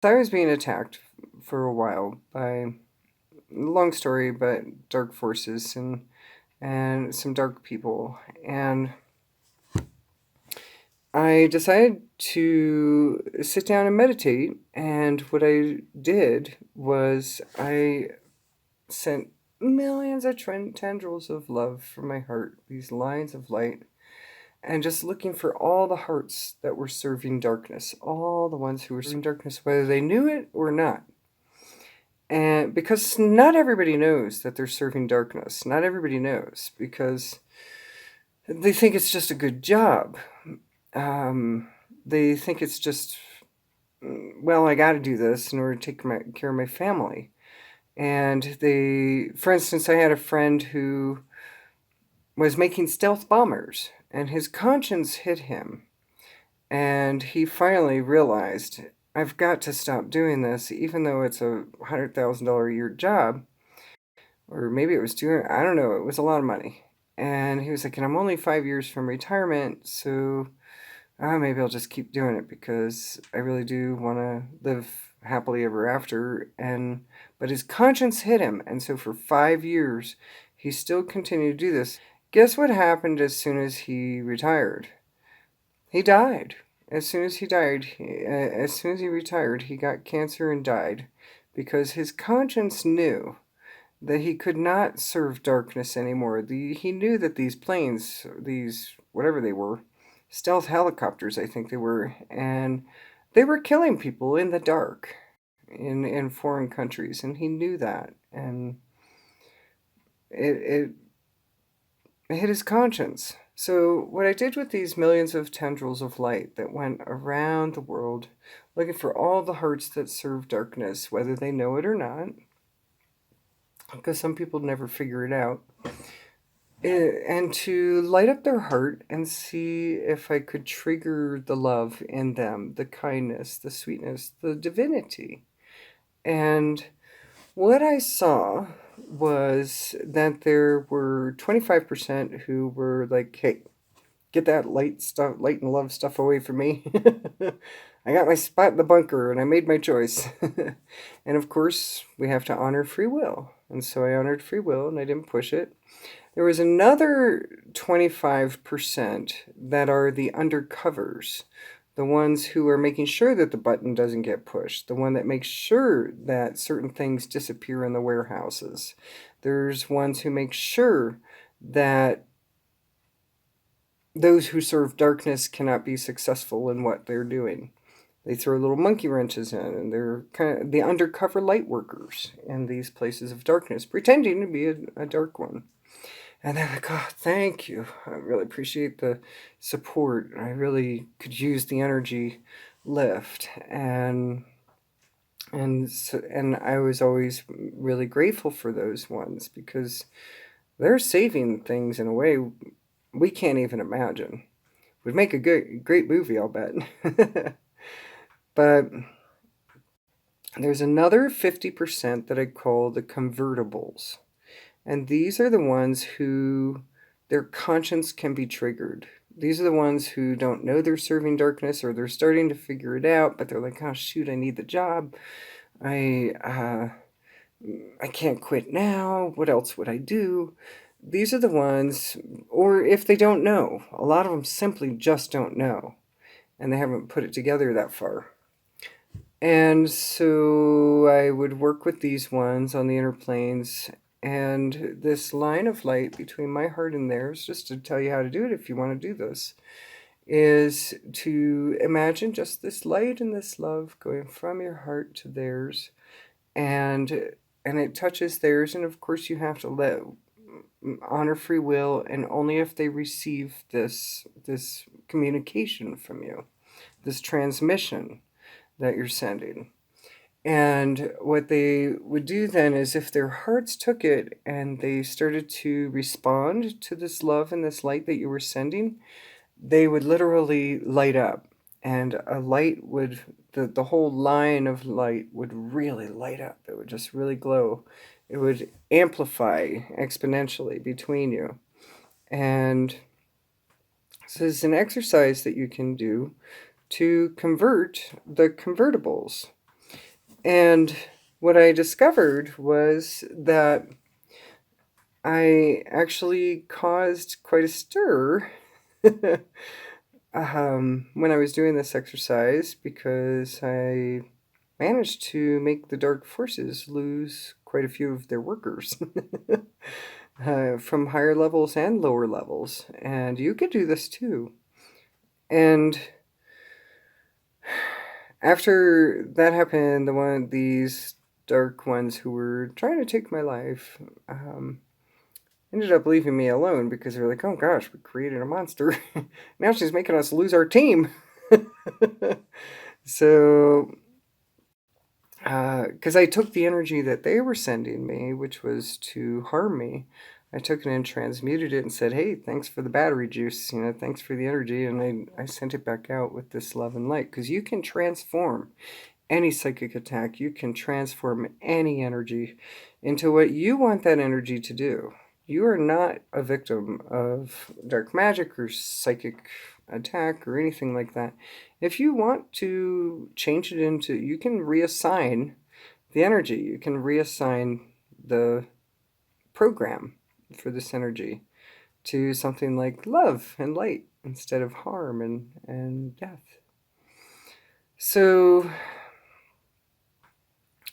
I was being attacked for a while by, long story, but dark forces and some dark people. And I decided to sit down and meditate. And what I did was I sent millions of tendrils of love from my heart, these lines of light, and just looking for all the hearts that were serving darkness, all the ones who were serving darkness, whether they knew it or not. And because not everybody knows that they're serving darkness, not everybody knows because they think it's just a good job. They think it's just, well, I got to do this in order to take care of my family. And for instance, I had a friend who was making stealth bombers, and his conscience hit him. And he finally realized, I've got to stop doing this, even though it's a $100,000 a year job. Or maybe it was I don't know, it was a lot of money. And he was like, and I'm only 5 years from retirement, so maybe I'll just keep doing it because I really do want to live happily ever after. But his conscience hit him, and so for 5 years, he still continued to do this. Guess what happened as soon as he retired? He died. As soon as he died, as soon as he retired, he got cancer and died because his conscience knew that he could not serve darkness anymore. He knew that these planes, these whatever they were, stealth helicopters, I think they were, and they were killing people in the dark in foreign countries, and he knew that, and it hit his conscience. So what I did with these millions of tendrils of light that went around the world, looking for all the hearts that serve darkness, whether they know it or not, because some people never figure it out, and to light up their heart and see if I could trigger the love in them, the kindness, the sweetness, the divinity. And what I saw was that there were 25% who were like, hey, get that light and love stuff away from me. I got my spot in the bunker and I made my choice. And of course, we have to honor free will. And so I honored free will and I didn't push it. There was another 25% that are the undercovers, the ones who are making sure that the button doesn't get pushed, the one that makes sure that certain things disappear in the warehouses. There's ones who make sure that those who serve darkness cannot be successful in what they're doing. They throw little monkey wrenches in, and they're kind of the undercover light workers in these places of darkness, pretending to be a dark one. And they're like, oh, thank you. I really appreciate the support. I really could use the energy lift. And I was always really grateful for those ones because they're saving things in a way we can't even imagine. Would make a great movie, I'll bet. But there's another 50% that I call the convertibles. And these are the ones who their conscience can be triggered. These are the ones who don't know they're serving darkness, or they're starting to figure it out, but they're like, oh shoot, I need the job. I can't quit now. What else would I do? These are the ones, or if they don't know, a lot of them simply just don't know, and they haven't put it together that far. And so I would work with these ones on the inner planes, and this line of light between my heart and theirs, just to tell you how to do it if you want to do this, is to imagine just this light and this love going from your heart to theirs, and it touches theirs, and of course you have to honor free will, and only if they receive this communication from you, this transmission that you're sending. And what they would do then is, if their hearts took it and they started to respond to this love and this light that you were sending, they would literally light up. And a light would, the whole line of light would really light up. It would just really glow. It would amplify exponentially between you. And so it's an exercise that you can do to convert the convertibles. And what I discovered was that I actually caused quite a stir when I was doing this exercise, because I managed to make the dark forces lose quite a few of their workers from higher levels and lower levels. And you could do this too. And after that happened, these dark ones who were trying to take my life ended up leaving me alone, because they were like, oh gosh, we created a monster. Now she's making us lose our team. So, because I took the energy that they were sending me, which was to harm me, I took it and transmuted it and said, hey, thanks for the battery juice, thanks for the energy. And I sent it back out with this love and light, because you can transform any psychic attack. You can transform any energy into what you want that energy to do. You are not a victim of dark magic or psychic attack or anything like that. If you want to change it into, you can reassign the energy. You can reassign the program for this energy to something like love and light instead of harm and death. So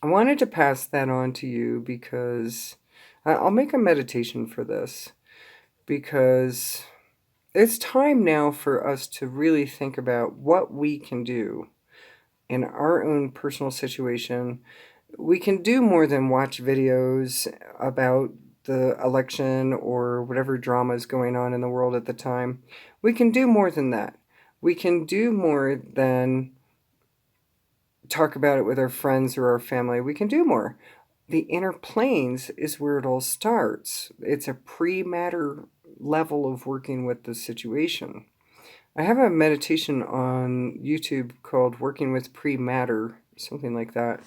I wanted to pass that on to you, because I'll make a meditation for this, because it's time now for us to really think about what we can do in our own personal situation. We can do more than watch videos about the election or whatever drama is going on in the world at the time. We can do more than that. We can do more than talk about it with our friends or our family. We can do more. The inner planes is where it all starts. It's a pre-matter level of working with the situation. I have a meditation on YouTube called Working with Pre-Matter, something like that.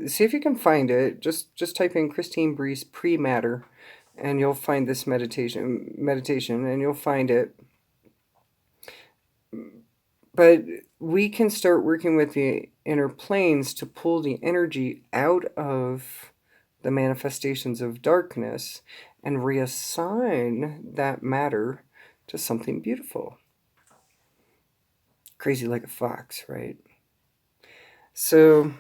See if you can find it. Just type in Christine Breese Pre-Matter, and you'll find this meditation, and you'll find it. But we can start working with the inner planes to pull the energy out of the manifestations of darkness and reassign that matter to something beautiful. Crazy like a fox, right? So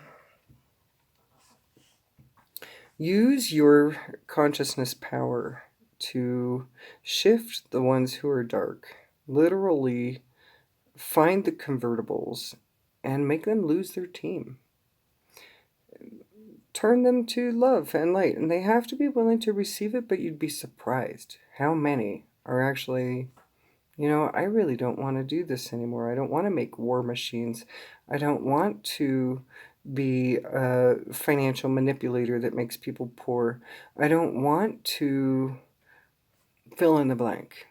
use your consciousness power to shift the ones who are dark. Literally find the convertibles and make them lose their team. Turn them to love and light, and they have to be willing to receive it, but you'd be surprised how many are actually, I really don't want to do this anymore. I don't want to make war machines. I don't want to be a financial manipulator that makes people poor. I don't want to fill in the blank.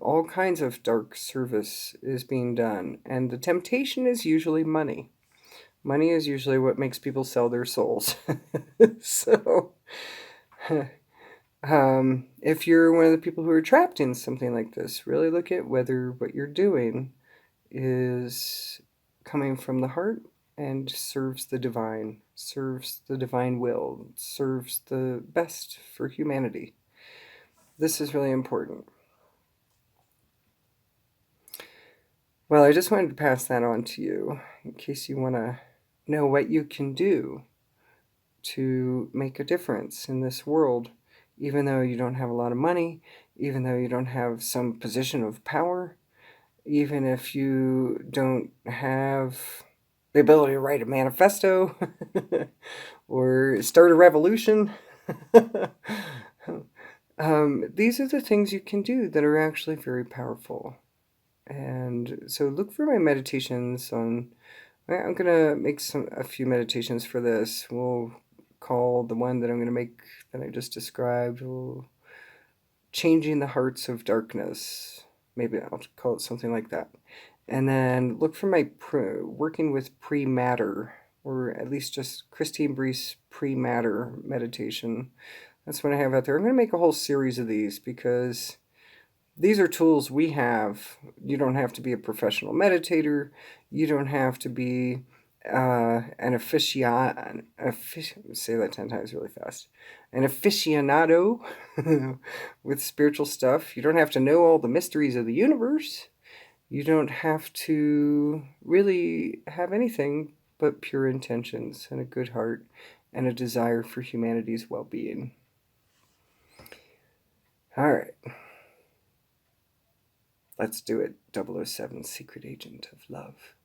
All kinds of dark service is being done, and the temptation is usually money. Money is usually what makes people sell their souls. So, if you're one of the people who are trapped in something like this, really look at whether what you're doing is coming from the heart and serves the divine will, serves the best for humanity. This is really important. Well, I just wanted to pass that on to you in case you want to know what you can do to make a difference in this world, even though you don't have a lot of money, even though you don't have some position of power, even if you don't have the ability to write a manifesto or start a revolution. These are the things you can do that are actually very powerful. And so look for my meditations on. I'm gonna make a few meditations for this. We'll call the one that I'm gonna make that I just described, Changing the Hearts of Darkness. Maybe I'll call it something like that. And then look for my Working with Pre-Matter, or at least just Christine Breese Pre-Matter meditation. That's what I have out there. I'm gonna make a whole series of these, because these are tools we have. You don't have to be a professional meditator. You don't have to be an say that 10 times really fast. An aficionado with spiritual stuff. You don't have to know all the mysteries of the universe. You don't have to really have anything but pure intentions and a good heart and a desire for humanity's well-being. All right. Let's do it. 007, Secret Agent of Love.